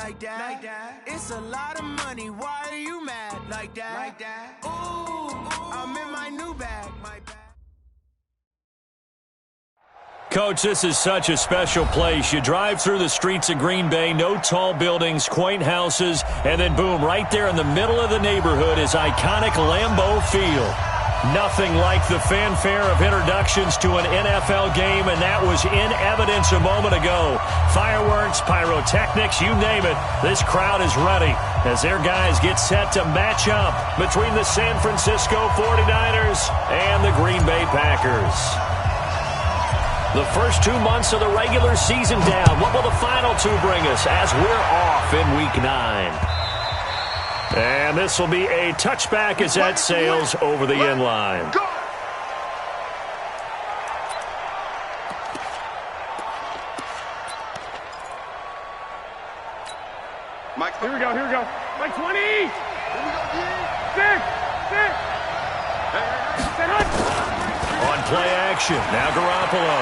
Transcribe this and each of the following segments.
like that. It's a lot of money. Why are you mad like that? Ooh, I'm in my new bag. My bag. Coach, this is such a special place. You drive through the streets of Green Bay, no tall buildings, quaint houses, and then boom, right there in the middle of the neighborhood is iconic Lambeau Field. Nothing like the fanfare of introductions to an NFL game, and that was in evidence a moment ago. Fireworks, pyrotechnics, you name it. This crowd is ready as their guys get set to match up between the San Francisco 49ers and the Green Bay Packers. The first 2 months of the regular season down. What will the final two bring us as we're off in Week 9? And this will be a touchback as that sails over the end line. Mike, here we go. Mike 20. Here we go, Sit. On play action, now Garoppolo.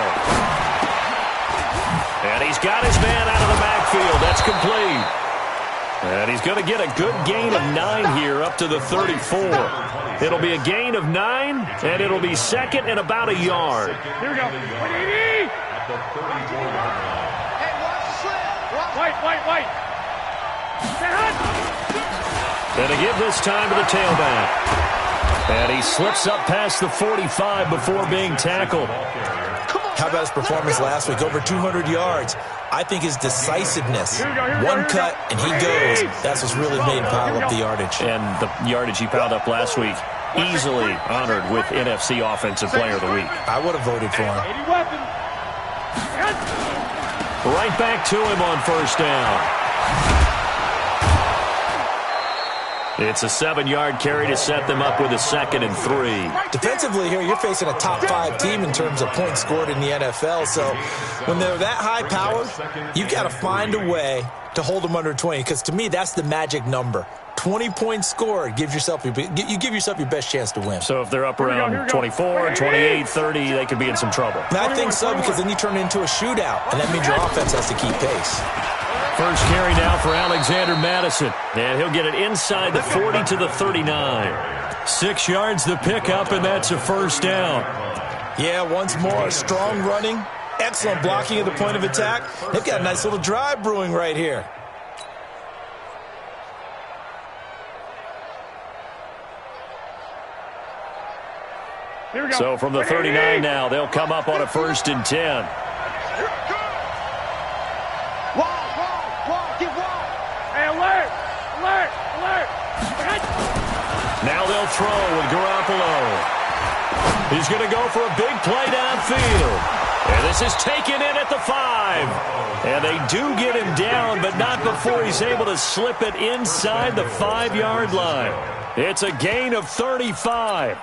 And he's got his man out of the backfield. That's complete. And he's going to get a good gain of 9 here up to the 34. It'll be a gain of 9, and it'll be second and about a yard. Here we go. 180. Hey, watch the slip. White. And to give this time to the tailback. And he slips up past the 45 before being tackled. How about his performance last week? Over 200 yards. I think his decisiveness, one cut and he goes. That's what's really made him pile up the yardage. And the yardage he piled up last week, easily honored with NFC Offensive Player of the Week. I would have voted for him. Right back to him on first down. It's a 7-yard carry to set them up with a 2nd and 3. Defensively here, you're facing a top 5 team in terms of points scored in the NFL. So when they're that high powered, you've got to find a way to hold them under 20. Because to me, that's the magic number. 20 points scored gives yourself you give yourself your best chance to win. So if they're up around 24, 28, 30, they could be in some trouble. And I think so, because then you turn it into a shootout, and that means your offense has to keep pace. First carry now for Alexander Mattison. And he'll get it inside the 40 to the 39. 6 yards the pickup, and that's a first down. Yeah, once more, strong running, excellent blocking at the point of attack. They've got a nice little drive brewing right here. So from the 39 now, they'll come up on a 1st and 10. Now they'll throw with Garoppolo. He's going to go for a big play downfield. And this is taken in at the 5. And they do get him down, but not before he's able to slip it inside the 5-yard line. It's a gain of 35.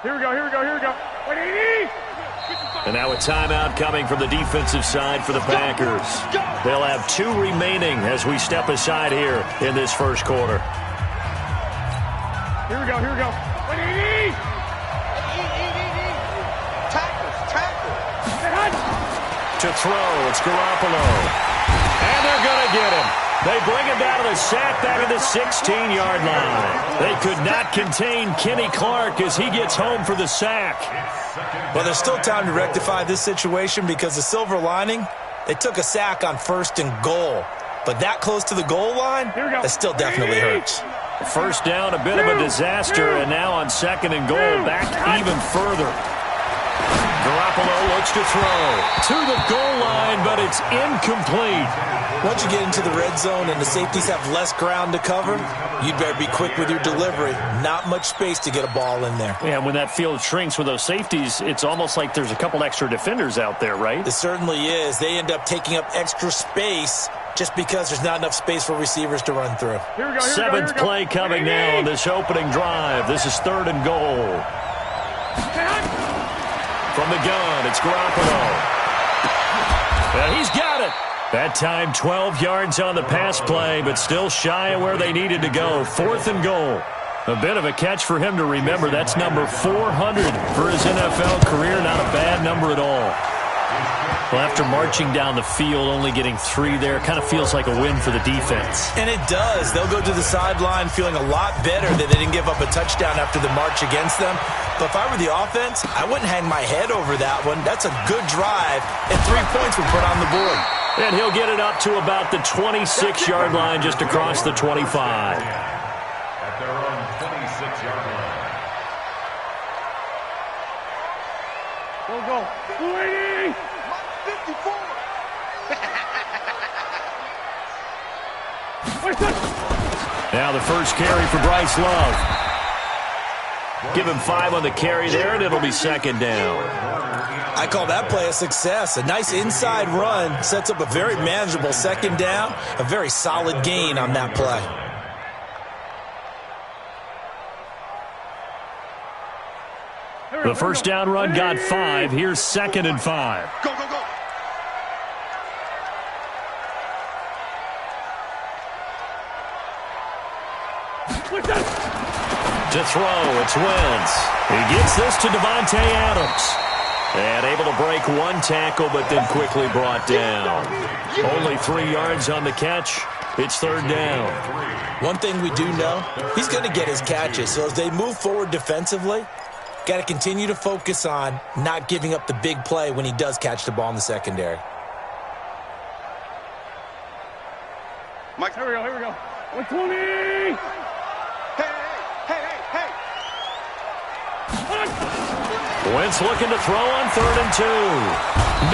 Here we go. 180. And now a timeout coming from the defensive side for the Packers. They'll have 2 remaining as we step aside here in this first quarter. Here we go. 180. Tackle. To throw, it's Garoppolo. And they're going to get him. They bring him down to the sack back at the 16-yard line. They could not contain Kenny Clark as he gets home for the sack. Well, there's still time to rectify this situation because the silver lining, they took a sack on 1st and goal. But that close to the goal line, that still definitely hurts. First down, a bit of a disaster, and now on 2nd and goal, back even further. Garoppolo looks to throw to the goal line, but it's incomplete. Once you get into the red zone and the safeties have less ground to cover, you'd better be quick with your delivery. Not much space to get a ball in there. Yeah, when that field shrinks with those safeties, it's almost like there's a couple extra defenders out there, right? It certainly is. They end up taking up extra space just because there's not enough space for receivers to run through. Seventh play coming now on this opening drive. This is 3rd and goal. From the gun, it's Garoppolo. And he's got it. That time 12 yards on the pass play, but still shy of where they needed to go. 4th and goal. A bit of a catch for him to remember. That's number 400 for his NFL career. Not a bad number at all. Well, after marching down the field, only getting 3 there, kind of feels like a win for the defense. And it does. They'll go to the sideline feeling a lot better that they didn't give up a touchdown after the march against them. But if I were the offense, I wouldn't hang my head over that one. That's a good drive, and 3 points were put on the board. And he'll get it up to about the 26-yard line, just across the 25. At their own 26-yard line. Go. 280. 54. Now the first carry for Bryce Love. Give him 5 on the carry there, and it'll be 2nd down. I call that play a success. A nice inside run sets up a very manageable 2nd down. A very solid gain on that play. The first down run got 5. Here's 2nd and 5. Go. To throw, it's Wentz. He gets this to Devontae Adams. And able to break 1 tackle, but then quickly brought down. Only 3 yards on the catch. It's 3rd down. One thing we do know, he's going to get his catches. So as they move forward defensively, got to continue to focus on not giving up the big play when he does catch the ball in the secondary. Mike, here we go. 120. Hey. Wentz looking to throw on 3rd and 2.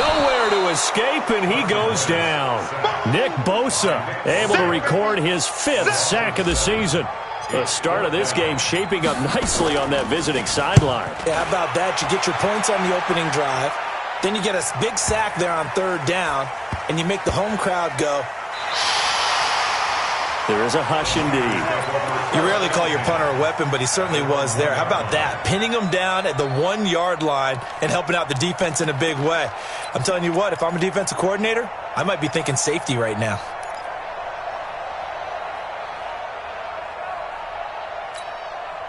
Nowhere to escape, and he goes down. Nick Bosa able to record his 5th sack of the season. The start of this game shaping up nicely on that visiting sideline. Yeah, how about that? You get your points on the opening drive. Then you get a big sack there on 3rd down, and you make the home crowd go. There is a hush indeed. You rarely call your punter a weapon, but he certainly was there. How about that? Pinning him down at the 1-yard line and helping out the defense in a big way. I'm telling you what, if I'm a defensive coordinator, I might be thinking safety right now.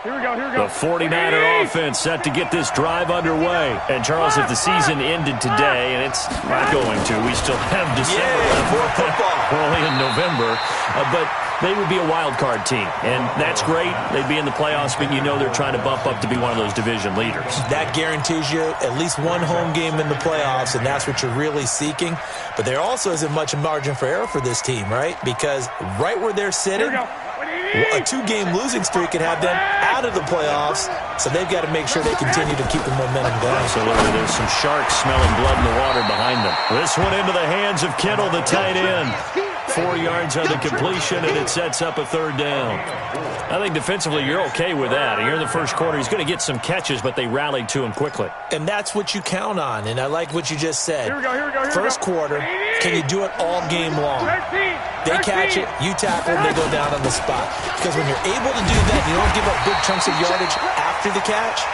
Here we go. The 49er offense set to get this drive underway. And, Charles, if the season ended today, and it's not going to, we still have December left. More football. We're only in November. But they would be a wild card team. And that's great. They'd be in the playoffs, but you know they're trying to bump up to be one of those division leaders. That guarantees you at least one home game in the playoffs, and that's what you're really seeking. But there also isn't much margin for error for this team, right? Because right where they're sitting, a 2-game losing streak could have them out of the playoffs, so they've got to make sure they continue to keep the momentum going. Absolutely. There's some sharks smelling blood in the water behind them. This one into the hands of Kittle, the tight end. 4 yards on the completion, and it sets up a 3rd down. I think defensively you're okay with that. Here in the first quarter, he's going to get some catches, but they rallied to him quickly. And that's what you count on, and I like what you just said. Here we go. First quarter, can you do it all game long? They catch it, you tackle, and they go down on the spot. Because when you're able to do that, you don't give up big chunks of yardage after the catch.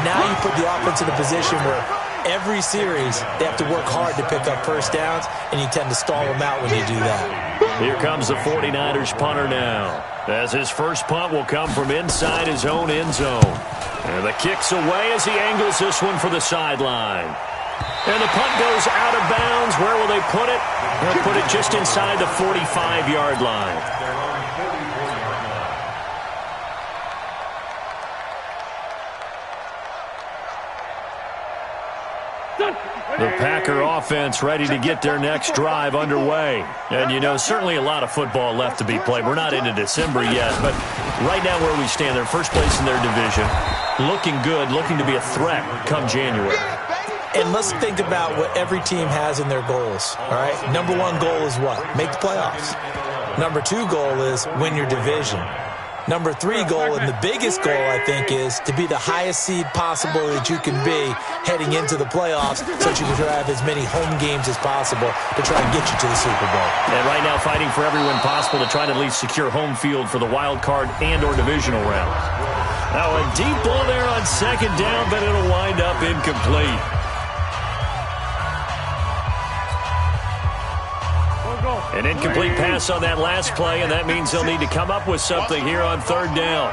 Now you put the offense in a position where every series they have to work hard to pick up first downs, and you tend to stall them out when you do that. Here comes the 49ers punter now, as his first punt will come from inside his own end zone. And the kick's away as he angles this one for the sideline. And the punt goes out of bounds. Where will they put it? They'll put it just inside the 45-yard line. The Packer offense ready to get their next drive underway. And, you know, certainly a lot of football left to be played. We're not into December yet, but right now where we stand, they're first place in their division. Looking good, looking to be a threat come January. And let's think about what every team has in their goals, all right? Number 1 goal is what? Make the playoffs. Number 2 goal is win your division. Number 3 goal, and the biggest goal, I think, is to be the highest seed possible that you can be heading into the playoffs so that you can have as many home games as possible to try and get you to the Super Bowl. And right now fighting for every win possible to try to at least secure home field for the wild card and or divisional round. Now a deep ball there on second down, but it'll wind up incomplete. An incomplete pass on that last play, and that means they'll need to come up with something here on third down.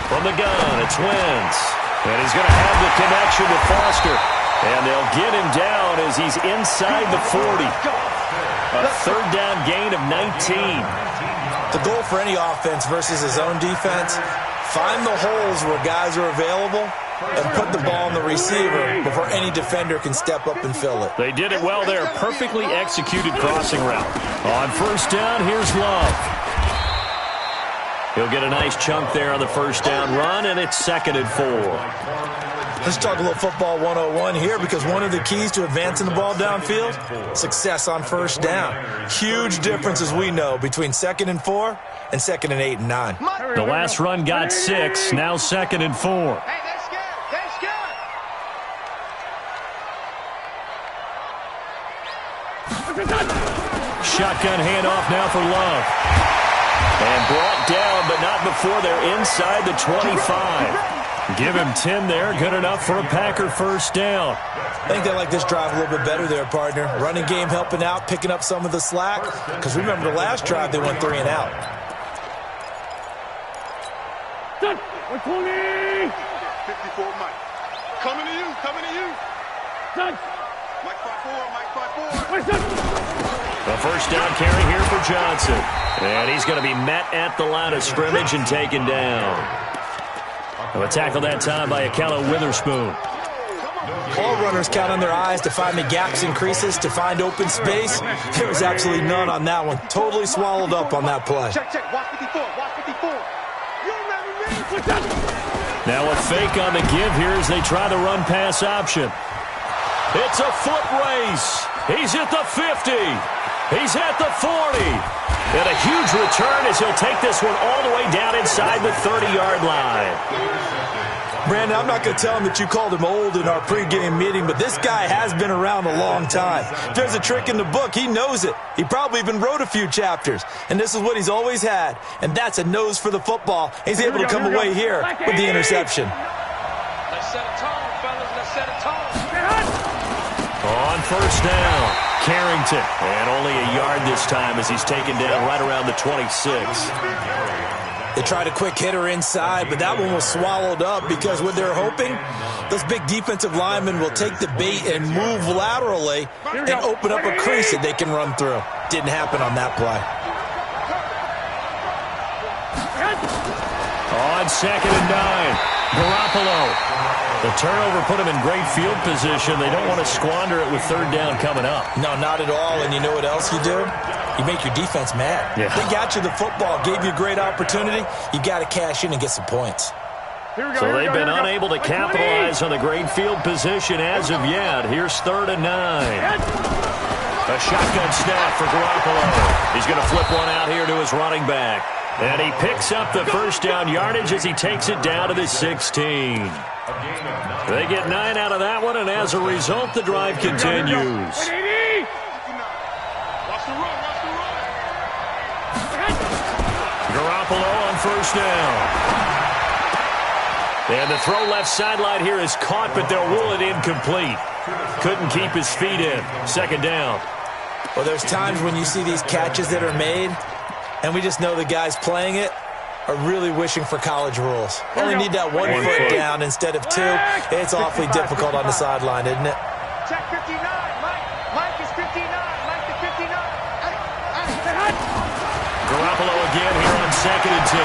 From the gun, it's Wentz. And he's going to have the connection with Foster. And they'll get him down as he's inside the 40. A third down gain of 19. The goal for any offense versus his own defense, find the holes where guys are available and put the ball in the receiver before any defender can step up and fill it. They did it well there. Perfectly executed crossing route. On first down, here's Love. He'll get a nice chunk there on the first down run, and it's 2nd and 4. Let's talk a little football 101 here, because one of the keys to advancing the ball downfield, success on first down. Huge difference, as we know, between 2nd and 4 and 2nd and 8 and 9. The last run got 6, now 2nd and 4. Hey, that's good. That's good. Shotgun handoff now for Love. And brought down, but not before they're inside the 25. Give him 10 there. Good enough for a Packer first down. I think they like this drive a little bit better there, partner. Running game helping out, picking up some of the slack. Because remember the last drive, they went 3 and out. Done. 120. 54, Mike. Coming to you. Coming to you. Done. Mike 5-4. Mike 5-4. Where's that? The first down carry here for Johnson. And he's going to be met at the line of scrimmage and taken down. A tackle that time by Akello Witherspoon. All runners count on their eyes to find the gaps and creases, to find open space. There was absolutely none on that one. Totally swallowed up on that play. Check, check. Watch 54. Watch 54. You remember me? What's that? Now a fake on the give here as they try the run-pass option. It's a foot race. He's at the 50. He's at the 40. And a huge return as he'll take this one all the way down inside the 30-yard line. Brandon, I'm not going to tell him that you called him old in our pregame meeting, but this guy has been around a long time. If there's a trick in the book, he knows it. He probably even wrote a few chapters. And this is what he's always had. And that's a nose for the football. He's able to come away here with the interception. Let's set a tone, fellas. Let's set a tone. On first down, Carrington. And only a yard this time as he's taken down right around the 26. They tried a quick hitter inside, but that one was swallowed up because what they're hoping, those big defensive linemen will take the bait and move laterally and open up a crease that they can run through. Didn't happen on that play. On 2nd and 9, Garoppolo. The turnover put him in great field position. They don't want to squander it with third down coming up. No, not at all. And you know what else you do? You make your defense mad. Yeah. They got you the football, gave you a great opportunity. You got to cash in and get some points. So they've been unable to capitalize on the great field position as of yet. Here's 3rd and 9. A shotgun snap for Garoppolo. He's going to flip one out here to his running back. And he picks up the first down yardage as he takes it down to the 16. They get 9 out of that one, and as a result, the drive continues. Garoppolo on first down. And the throw left sideline here is caught, but they'll rule it incomplete. Couldn't keep his feet in. 2nd down. Well, there's times when you see these catches that are made, and we just know the guys playing it are really wishing for college rules. Only need that one foot down instead of 2. It's awfully difficult on the sideline, isn't it? Check 59. Mike is 59. Mike is 59. Garoppolo again here on 2nd and 10.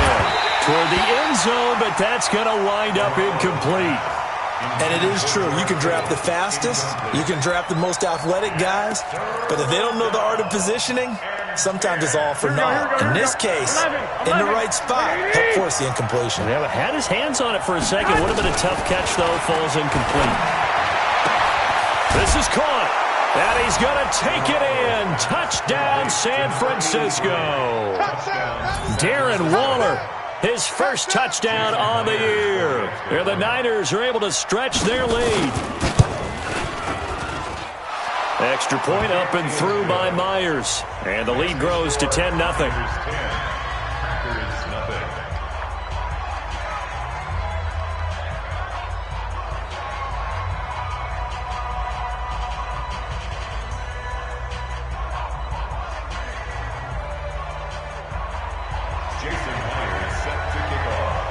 Toward the end zone, but that's going to wind up incomplete. And it is true. You can draft the fastest. You can draft the most athletic guys. But if they don't know the art of positioning, sometimes it's all for naught. In this case, in the right spot, help force the incompletion. Yeah, but had his hands on it for a second. Would have been a tough catch, though. Falls incomplete. This is caught. And he's going to take it in. Touchdown, San Francisco. Darren Waller, his first touchdown on the year. And the Niners are able to stretch their lead. Extra point up and through by Myers. And the lead grows to 10-0.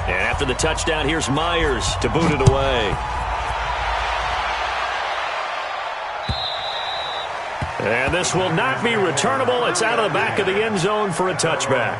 And after the touchdown, here's Myers to boot it away. And this will not be returnable. It's out of the back of the end zone for a touchback.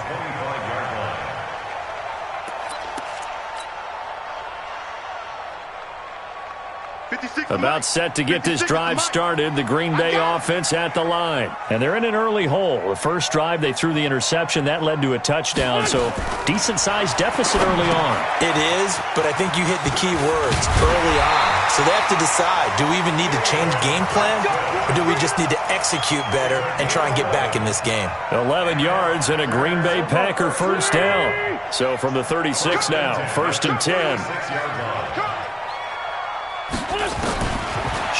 About set to get this drive started. The Green Bay offense at the line. And they're in an early hole. The first drive, they threw the interception. That led to a touchdown. So decent-sized deficit early on. It is, but I think you hit the key words early on. So they have to decide, do we even need to change game plan? Or do we just need to execute better and try and get back in this game? 11 yards and a Green Bay Packer first down. So from the 36 now, 1st and 10.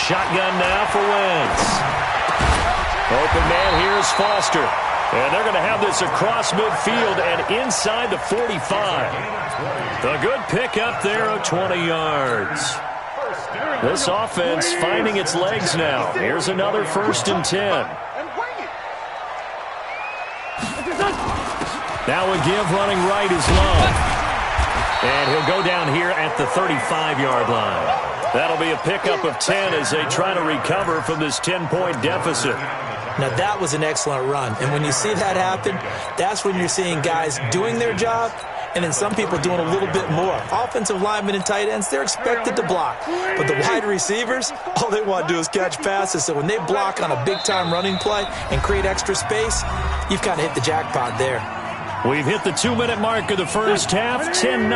Shotgun now for Wentz. Open man here is Foster. And they're going to have this across midfield and inside the 45. A good pickup there of 20 yards. This offense finding its legs now. Here's another 1st and 10. Now a give running right is Love. And he'll go down here at the 35-yard line. That'll be a pickup of 10 as they try to recover from this 10-point deficit. Now, that was an excellent run. And when you see that happen, that's when you're seeing guys doing their job and then some people doing a little bit more. Offensive linemen and tight ends, they're expected to block. But the wide receivers, all they want to do is catch passes. So when they block on a big-time running play and create extra space, you've kind of hit the jackpot there. We've hit the 2-minute mark of the first half, 10-0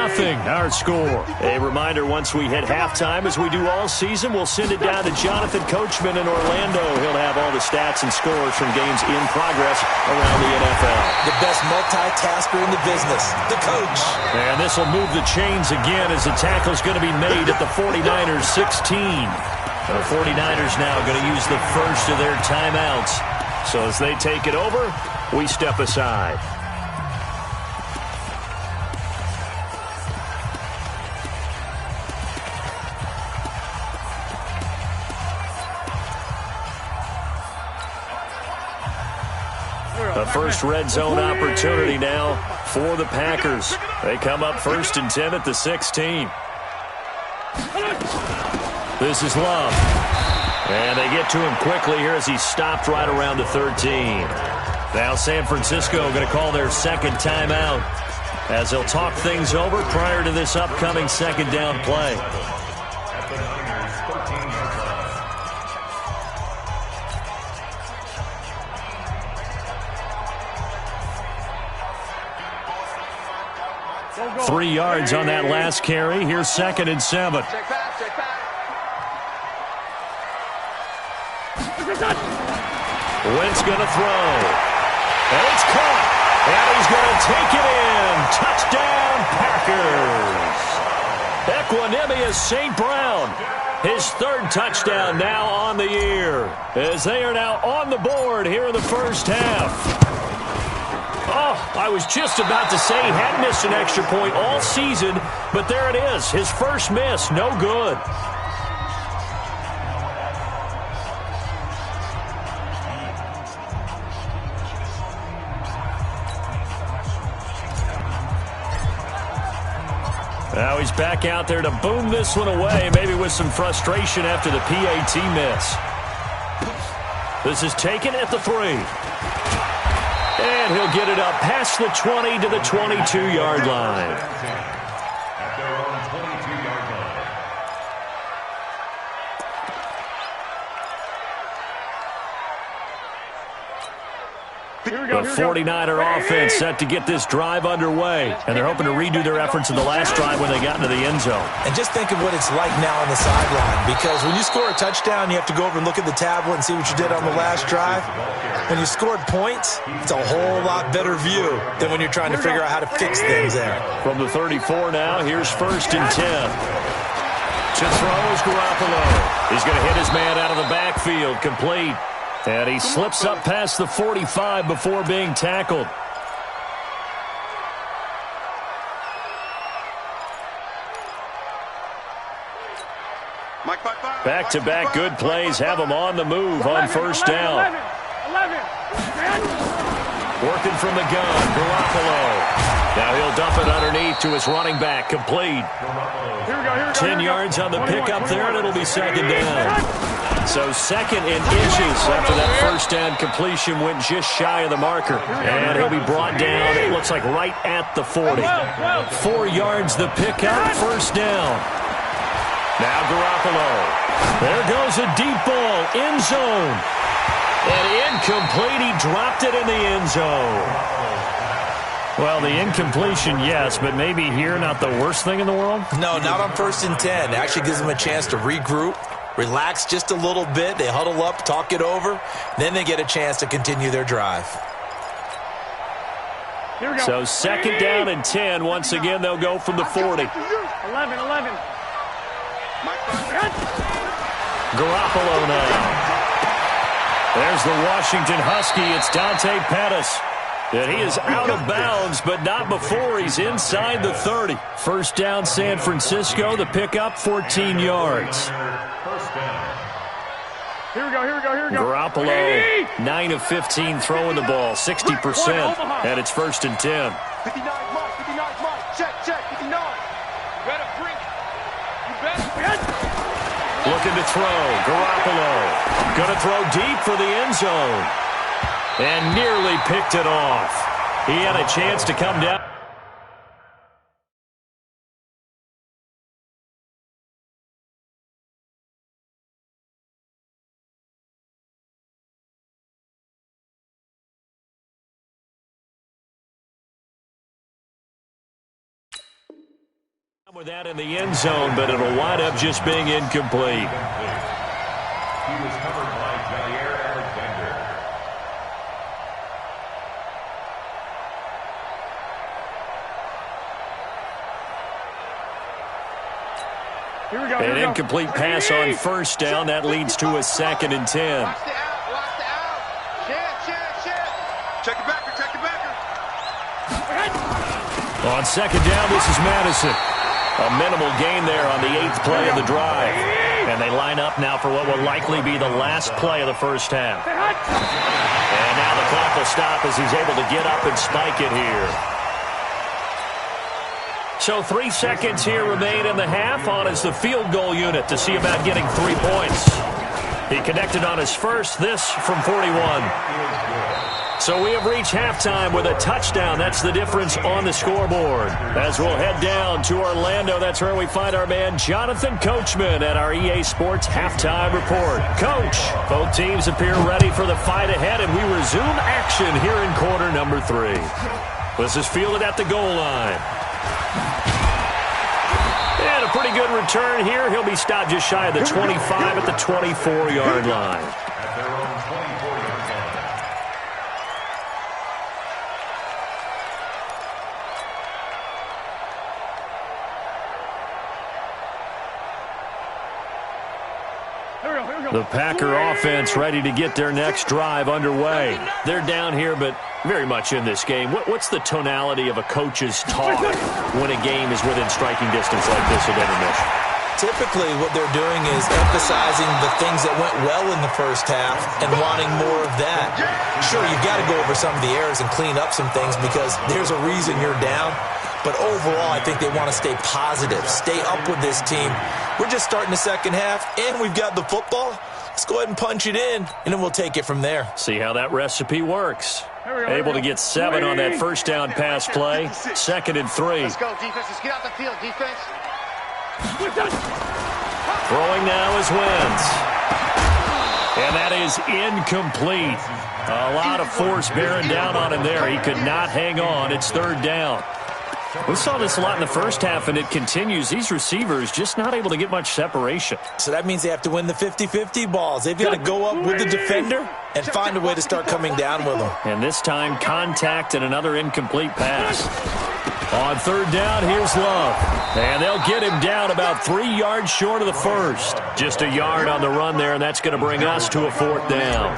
our score. A reminder, once we hit halftime, as we do all season, we'll send it down to Jonathan Coachman in Orlando. He'll have all the stats and scores from games in progress around the NFL. The best multitasker in the business, the coach. And this will move the chains again as the tackle's going to be made at the 49ers 16. The 49ers now going to use the first of their timeouts. So as they take it over, we step aside. The first red zone opportunity now for the Packers. They come up 1st and 10 at the 16. This is Love. And they get to him quickly here as he stopped right around the 13. Now San Francisco going to call their second timeout as they'll talk things over prior to this upcoming second down play. Go. 3 yards on that last carry. Here's 2nd and 7. Check back. Wentz going to throw. And it's caught. And he's going to take it in. Touchdown, Packers. Equanimeous St. Brown. His 3rd touchdown now on the year. As they are now on the board here in the first half. Oh, I was just about to say he had missed an extra point all season, but there it is. His first miss, no good. Now he's back out there to boom this one away, maybe with some frustration after the PAT miss. This is taken at the 3. And he'll get it up past the 20 to the 22-yard line. At their own 22-yard line. The 49er offense set to get this drive underway. And they're hoping to redo their efforts in the last drive when they got into the end zone. And just think of what it's like now on the sideline. Because when you score a touchdown, you have to go over and look at the tablet and see what you did on the last drive. When you scored points, it's a whole lot better view than when you're trying to figure out how to fix things there. From the 34 now, here's 1st and 10. To throw is Garoppolo. He's going to hit his man out of the backfield, complete. And he slips up past the 45 before being tackled. Back-to-back good plays have him on the move on 1st down. 11. Working from the gun, Garoppolo. Now he'll stuff it underneath to his running back. Complete. 10 yards on the pickup there, and it'll be second down. So second and inches after that first down completion went just shy of the marker. And he'll be brought down, it looks like right at the 40. 4 yards the pickup, first down. Now Garoppolo. There goes a deep ball, end zone. And incomplete, he dropped it in the end zone. Well, the incompletion, yes, but maybe here not the worst thing in the world? No, not on 1st and 10. It actually gives them a chance to regroup, relax just a little bit. They huddle up, talk it over. Then they get a chance to continue their drive. So second down and 10. Once again, they'll go from the 40. 11. Garoppolo now. There's the Washington Husky. It's Dante Pettis. And he is out of bounds, but not before he's inside the 30. First down, San Francisco. The pickup, 14 yards. Here we go. Garoppolo, 9 of 15 throwing the ball, 60%. And it's 1st and 10. 59 Mike. Check. 59. You better bring it. You better. Looking to throw. Garoppolo. Going to throw deep for the end zone. And nearly picked it off. He had a chance to come down. With that in the end zone, but it'll wind up just being incomplete. He was covered by Jair Alexander. An incomplete pass on first down. That leads to a 2nd and 10. Watch the out. Check it backer. On second down, this is Madison. A minimal gain there on the 8th play of the drive. And they line up now for what will likely be the last play of the first half. And now the clock will stop as he's able to get up and spike it here. So 3 seconds here remain in the half. On is the field goal unit to see about getting 3 points. He connected on his first, this from 41. So we have reached halftime with a touchdown. That's the difference on the scoreboard. As we'll head down to Orlando, that's where we find our man Jonathan Coachman at our EA Sports Halftime Report. Coach, both teams appear ready for the fight ahead, and we resume action here in quarter number 3. This is fielded at the goal line. And a pretty good return here. He'll be stopped just shy of the 25 at the 24-yard line. At their own 24-yard line. The Packer offense ready to get their next drive underway. They're down here, but very much in this game. What's the tonality of a coach's talk when a game is within striking distance like this at intermission? Typically, what they're doing is emphasizing the things that went well in the first half and wanting more of that. Sure, you've got to go over some of the errors and clean up some things because there's a reason you're down. But overall, I think they want to stay positive, stay up with this team. We're just starting the second half, and we've got the football. Let's go ahead and punch it in, and then we'll take it from there. See how that recipe works. Able to get 7 on that first down pass play. 2nd and 3. Let's go, defense. Let's get out the field, defense. Throwing now is Wentz. And that is incomplete. A lot of force bearing down on him there. He could not hang on. It's 3rd down. We saw this a lot in the first half, and it continues. These receivers just not able to get much separation. So that means they have to win the 50-50 balls. They've got to go up with the defender and find a way to start coming down with them. And this time, contact and another incomplete pass. On 3rd down, here's Love. And they'll get him down about 3 yards short of the first. Just a yard on the run there, and that's going to bring us to a 4th down.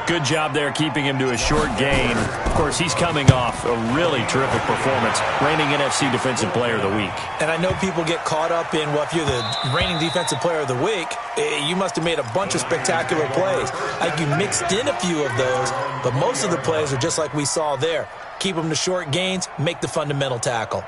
Good job there keeping him to a short gain. Of course, he's coming off a really terrific performance, reigning NFC Defensive Player of the Week. And I know people get caught up in, well, if you're the reigning Defensive Player of the Week, you must have made a bunch of spectacular plays. Like you mixed in a few of those, but most of the plays are just like we saw there. Keep them to short gains, make the fundamental tackle.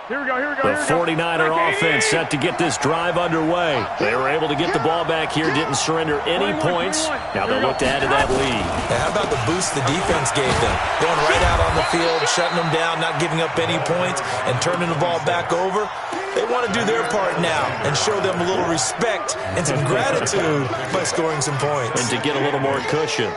Here we go. The 49er offense set to get this drive underway. They were able to get the ball back here, didn't surrender any points. Now they'll look to add to that lead. How about the boost the defense gave them? Going right out on the field, shutting them down, not giving up any points, and turning the ball back over. They want to do their part now and show them a little respect and some gratitude by scoring some points. And to get a little more cushion.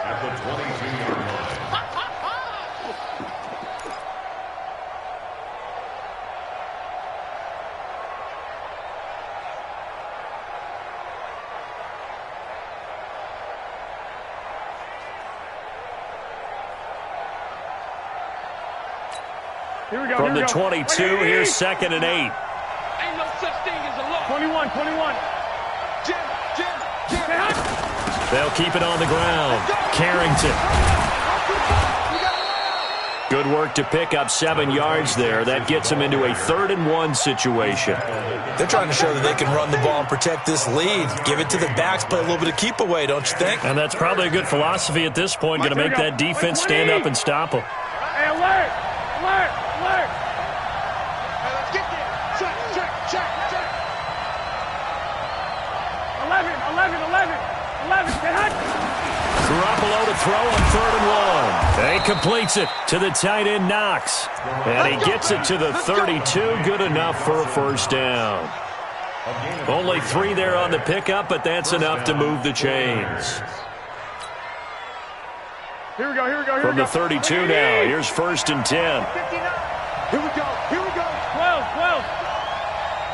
From the 22, here's 2nd and 8. Ain't no such thing as a loss. 21. Jim. They'll keep it on the ground. Carrington. Good work to pick up 7 yards there. That gets them into a 3rd and 1 situation. They're trying to show that they can run the ball and protect this lead. Give it to the backs, play a little bit of keep away, don't you think? And that's probably a good philosophy at this point. Going to make that defense stand up and stop them. Hey, alert! Hey, let's get there. Check. 11. Get hot. Garoppolo to throw on 3rd and 1. And he completes it to the tight end, Knox. And he gets it to the 32. Good enough for a first down. Only 3 there on the pickup, but that's enough to move the chains. Here we go. From the 32 now, here's 1st and 10. Here we go. 12.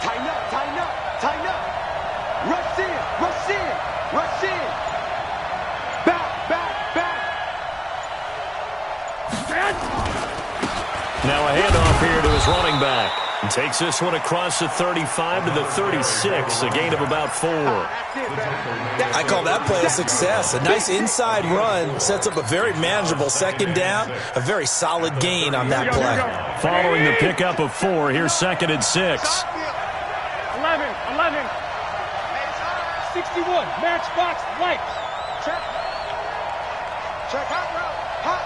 Tighten up. Rush in. Back. Now a handoff here to his running back. And takes this one across the 35 to the 36, a gain of about 4. I call that play a success. A nice inside run sets up a very manageable 2nd down, a very solid gain on that play. Following the pickup of 4, here's 2nd and 6. 11. 61. Matchbox lights. Check hot route. Hot.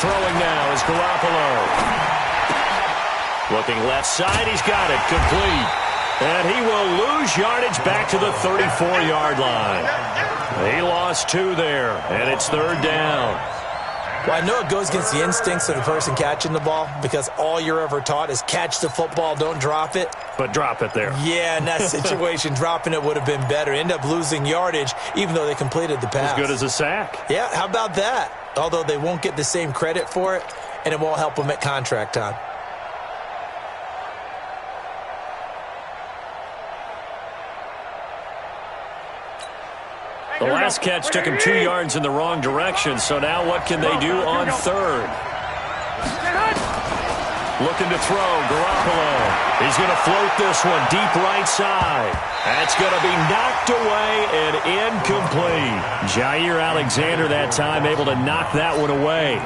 Throwing now is Garoppolo. Looking left side, he's got it, complete. And he will lose yardage back to the 34-yard line. He lost 2 there, and it's 3rd down. Well, I know it goes against the instincts of the person catching the ball because all you're ever taught is catch the football, don't drop it. But drop it there. Yeah, in that situation, dropping it would have been better. End up losing yardage, even though they completed the pass. As good as a sack. Yeah, how about that? Although they won't get the same credit for it, and it won't help them at contract time. The last catch took him 2 yards in the wrong direction, so now what can they do on 3rd? Looking to throw, Garoppolo. He's going to float this one deep right side. That's going to be knocked away and incomplete. Jair Alexander that time able to knock that one away.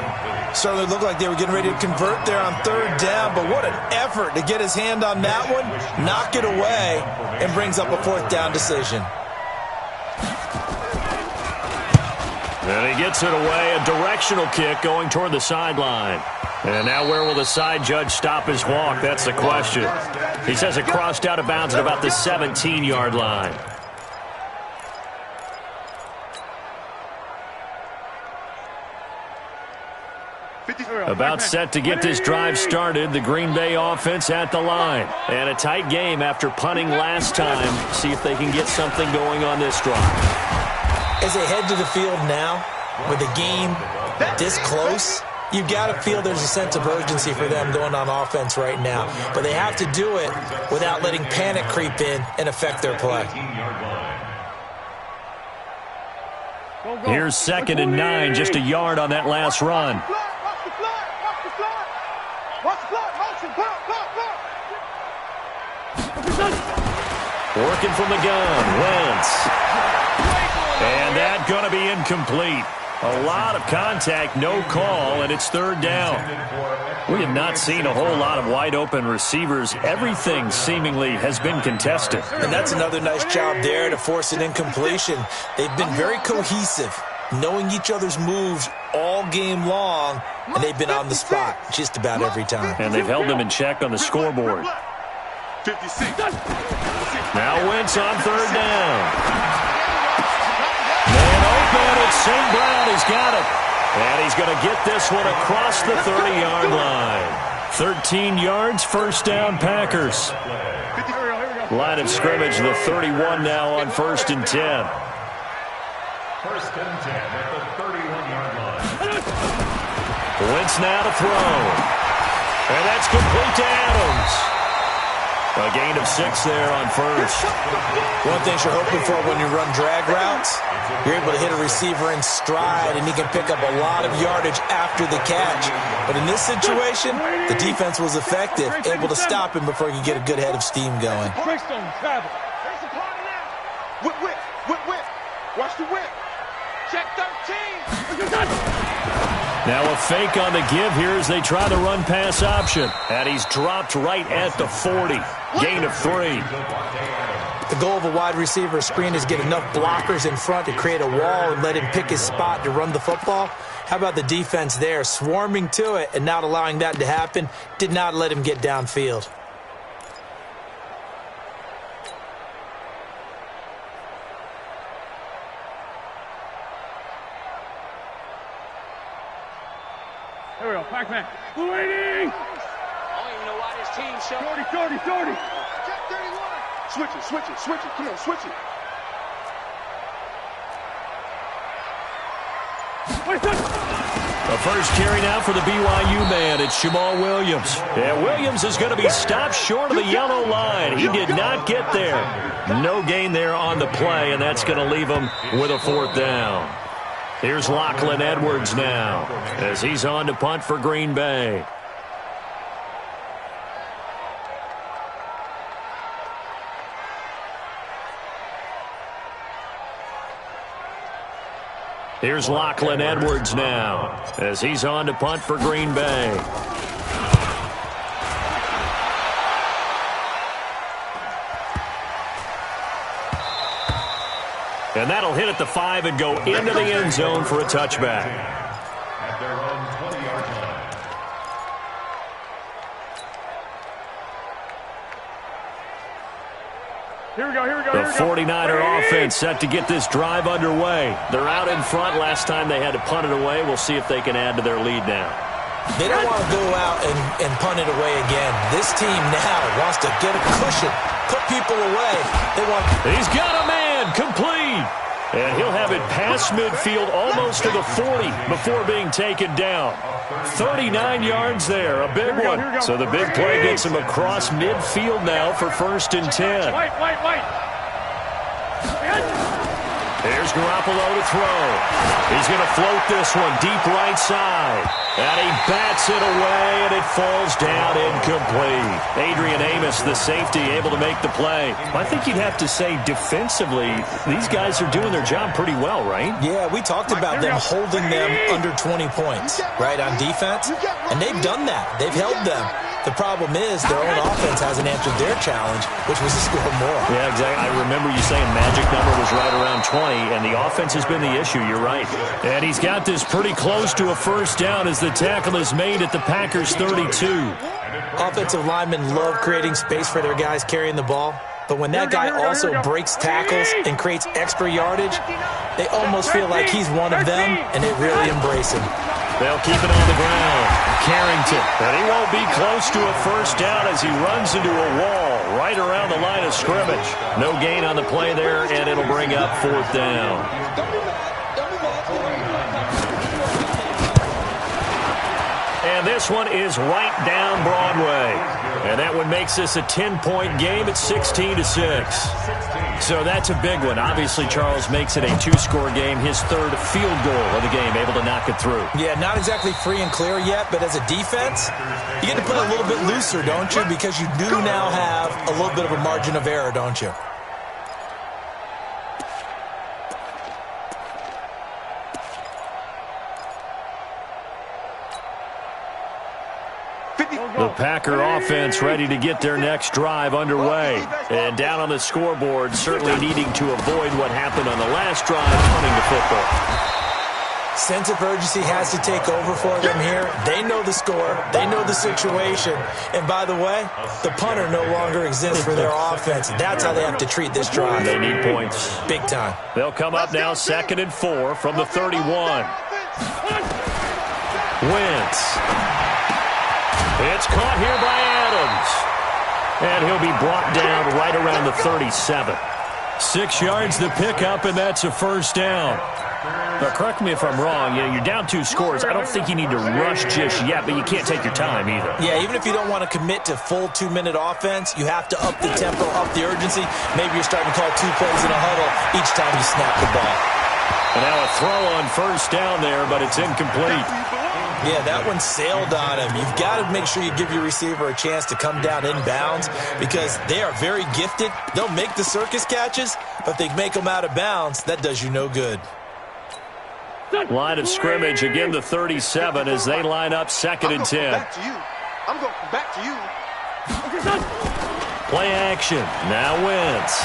Certainly looked like they were getting ready to convert there on 3rd down, but what an effort to get his hand on that one, knock it away, and brings up a 4th down decision. And he gets it away, a directional kick going toward the sideline. And now where will the side judge stop his walk? That's the question. He says it crossed out of bounds at about the 17-yard line. About set to get this drive started, the Green Bay offense at the line. And a tight game after punting last time. See if they can get something going on this drive. As they head to the field now, with the game this close, you've got to feel there's a sense of urgency for them going on offense right now. But they have to do it without letting panic creep in and affect their play. Here's 2nd and 9, just a yard on that last run. Working from the gun, Wentz. And that's going to be incomplete. A lot of contact, no call, and it's third down. We have not seen a whole lot of wide-open receivers. Everything seemingly has been contested. And that's another nice job there to force an incompletion. They've been very cohesive, knowing each other's moves all game long, and they've been on the spot just about every time. And they've held them in check on the scoreboard. 56. Now Wentz on third down. Man open, it's St. Brown. He's got it. And he's going to get this one across the 30-yard line. 13 yards, first down, Packers. Line of scrimmage, the 31 now on 1st and 10. 1st and 10 at the 31-yard line. Wentz now to throw. And that's complete to Adams. A gain of 6 there on first. One thing you're hoping for when you run drag routes, you're able to hit a receiver in stride, and he can pick up a lot of yardage after the catch. But in this situation, the defense was effective, able to stop him before he could get a good head of steam going. Whip. Watch the whip. Check 13. Now a fake on the give here as they try the run-pass option. And he's dropped right at the 40. Gain of 3. The goal of a wide receiver screen is get enough blockers in front to create a wall and let him pick his spot to run the football. How about the defense there, swarming to it and not allowing that to happen? Did not let him get downfield. Here we go, Pac-Man. Blue 80! I don't even know why this team showed. 30. Check 31. Switch it. Come on, switch it. The first carry now for the BYU man. It's Jamal Williams. And Williams is going to be stopped short of the yellow line. He did not get there. No gain there on the play, and that's going to leave him with a 4th down. Here's Lachlan Edwards now as he's on to punt for Green Bay. Here's Lachlan Edwards now as he's on to punt for Green Bay. And that'll hit at the 5 and go into the end zone for a touchback. At their own 20-yard line. Here we go. The 49er offense set to get this drive underway. They're out in front. Last time they had to punt it away. We'll see if they can add to their lead now. They don't want to go out and punt it away again. This team now wants to get a cushion, put people away. He's got a man, complete. And he'll have it past midfield almost to the 40 before being taken down. 39 yards there, a big one. So the big play gets him across midfield now for 1st and 10. Wait. Here's Garoppolo to throw. He's going to float this one deep right side. And he bats it away, and it falls down incomplete. Adrian Amos, the safety, able to make the play. I think you'd have to say defensively, these guys are doing their job pretty well, right? Yeah, we talked about them holding them under 20 points, right, on defense. And they've done that. They've held them. The problem is their own offense hasn't answered their challenge, which was to score more. Yeah, exactly. I remember you saying magic number was right around 20, and the offense has been the issue. You're right. And he's got this pretty close to a 1st down as the tackle is made at the Packers' 32. Offensive linemen love creating space for their guys carrying the ball. But when that guy also breaks tackles and creates extra yardage, they almost feel like he's one of them, and they really embrace him. They'll keep it on the ground. Carrington. And he won't be close to a 1st down as he runs into a wall right around the line of scrimmage. No gain on the play there, and it'll bring up 4th down. And this one is right down Broadway. And that one makes this a 10-point game at 16-6. So that's a big one. Obviously, Charles makes it a 2-score game. His 3rd field goal of the game, able to knock it through. Yeah, not exactly free and clear yet, but as a defense, you get to play a little bit looser, don't you? Because you do now have a little bit of a margin of error, don't you? The Packer offense ready to get their next drive underway. And down on the scoreboard, certainly needing to avoid what happened on the last drive, punting the football. Sense of urgency has to take over for them here. They know the score. They know the situation. And by the way, the punter no longer exists for their offense. That's how they have to treat this drive. They need points. Big time. They'll come up now 2nd and 4 from the 31. Wentz. It's caught here by Adams. And he'll be brought down right around the 37. 6 yards to pick up, and that's a first down. Now, correct me if I'm wrong. You're down 2 scores. I don't think you need to rush just yet, but you can't take your time either. Yeah, even if you don't want to commit to full 2-minute offense, you have to up the tempo, up the urgency. Maybe you're starting to call 2 plays in a huddle each time you snap the ball. And now a throw on first down there, but it's incomplete. Yeah, that one sailed on him. You've got to make sure you give your receiver a chance to come down inbounds because they are very gifted. They'll make the circus catches, but if they make them out of bounds, that does you no good. Line of scrimmage, again the 37 as they line up 2nd and 10. I'm going back to you. Play action. Now Wentz.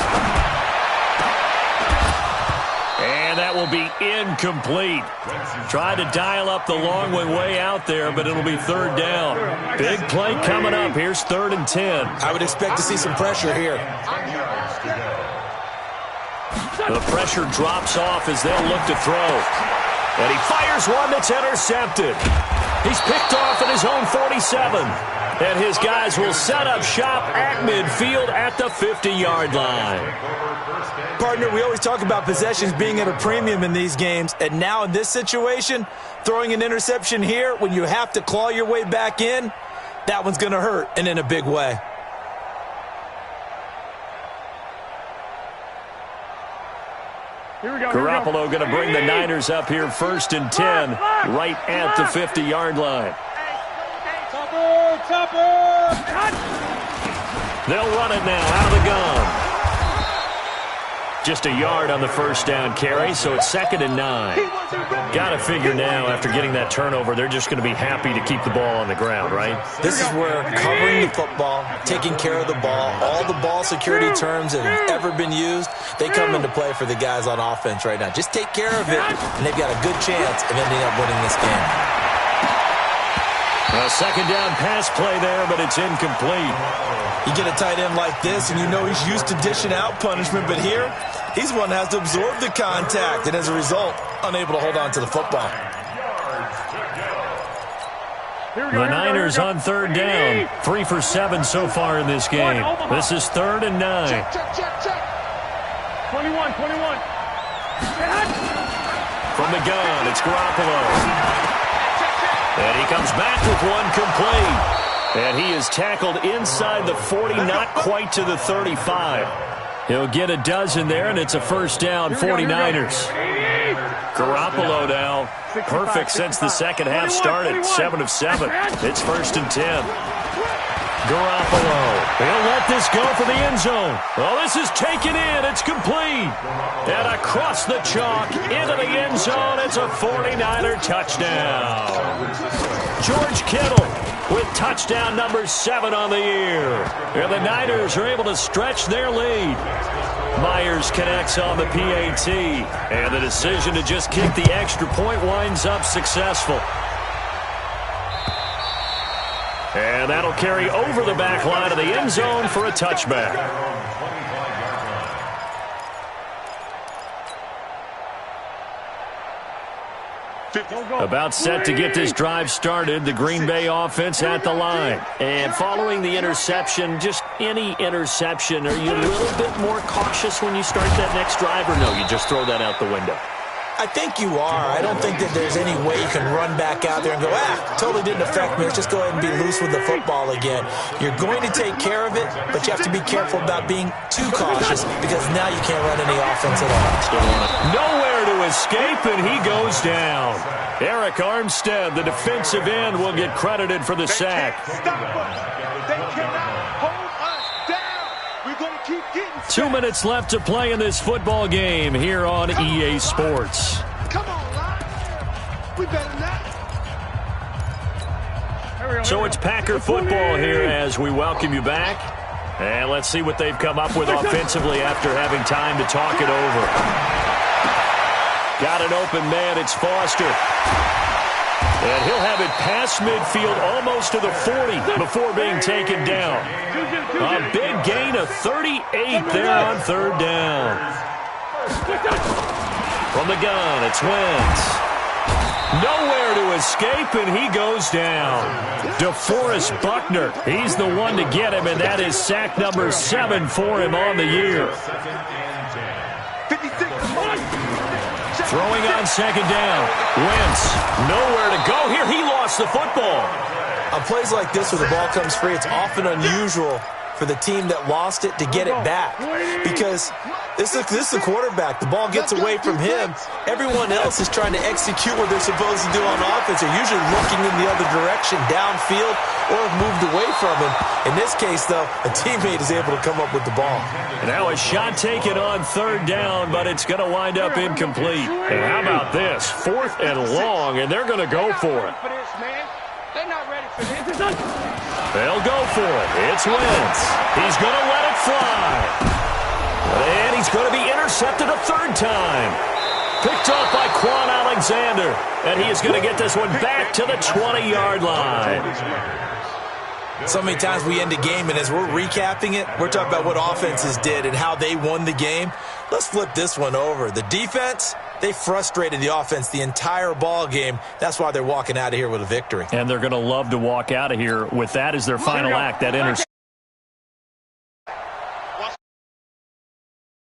And that will be incomplete. Try to dial up the long one way out there, but it'll be 3rd down. Big play coming up. Here's 3rd and 10. I would expect to see some pressure here. The pressure drops off as they'll look to throw. And he fires one that's intercepted. He's picked off at his own 47. And his guys will set up shop at midfield at the 50-yard line. Partner, we always talk about possessions being at a premium in these games. And now in this situation, throwing an interception here when you have to claw your way back in, that one's going to hurt, and in a big way. Garoppolo going to bring the Niners up here 1st and 10 right at the 50-yard line. They'll run it now out of the gun. Just a yard on the first down carry, so it's 2nd and 9. Got to figure now after getting that turnover, they're just going to be happy to keep the ball on the ground, right? This is where covering the football, taking care of the ball, all the ball security terms that have ever been used, they come into play for the guys on offense right now. Just take care of it, and they've got a good chance of ending up winning this game. A 2nd down pass play there, but it's incomplete. You get a tight end like this, and you know he's used to dishing out punishment, but here, he's one that has to absorb the contact, and as a result, unable to hold on to the football. The Niners on 3rd down. 3 for 7 so far in this game. This is 3rd and 9. Check. 21. From the gun, it's Garoppolo. And he comes back with one complete. And he is tackled inside the 40, not quite to the 35. He'll get a dozen there, and it's a first down, 49ers. Garoppolo now, perfect since the second half started, 7 of 7. It's 1st and 10. Garoppolo, he'll let this go for the end zone. Well, this is taken in. It's complete. And across the chalk, into the end zone, it's a 49er touchdown. George Kittle with touchdown number 7 on the year. And the Niners are able to stretch their lead. Myers connects on the PAT. And the decision to just kick the extra point winds up successful. And that'll carry over the back line of the end zone for a touchback. About set to get this drive started, the Green Bay offense at the line. And following the interception, just any interception, are you a little bit more cautious when you start that next drive, or no, you just throw that out the window? I think you are. I don't think that there's any way you can run back out there and go, totally didn't affect me. Let's just go ahead and be loose with the football again. You're going to take care of it, but you have to be careful about being too cautious because now you can't run any offense at all. Nowhere to escape, and he goes down. Eric Armstead, the defensive end, will get credited for the sack. Stop us. They cannot hold us down. We're going to keep getting 2 minutes left to play in this football game here on EA Sports. Come on, Lions. We better not. So it's Packer football here as we welcome you back. And let's see what they've come up with offensively after having time to talk it over. Got an open man. It's Foster. And he'll have it past midfield almost to the 40 before being taken down. A big gain of 38 there on third down. From the gun, it's Wentz. Nowhere to escape, and he goes down. DeForest Buckner, he's the one to get him, and that is sack number 7 for him on the year. Throwing on second down. Wentz, nowhere to go here. He lost the football. On plays like this where the ball comes free, it's often unusual for the team that lost it to get it back. Because this is the quarterback. The ball gets away from him. Everyone else is trying to execute what they're supposed to do on offense. They're usually looking in the other direction, downfield, or have moved away from him. In this case, though, a teammate is able to come up with the ball. And now a shot taken on third down, but it's going to wind up incomplete. And how about this? 4th and long, and they're going to go for it. They're not ready for this. They'll go for it. It's Wentz. He's going to let it fly. And he's going to be intercepted a third time. Picked off by Quan Alexander. And he is going to get this one back to the 20-yard line. So many times we end a game, and as we're recapping it, we're talking about what offenses did and how they won the game. Let's flip this one over. The defense, they frustrated the offense the entire ball game. That's why they're walking out of here with a victory. And they're going to love to walk out of here with that as their final act, that interception.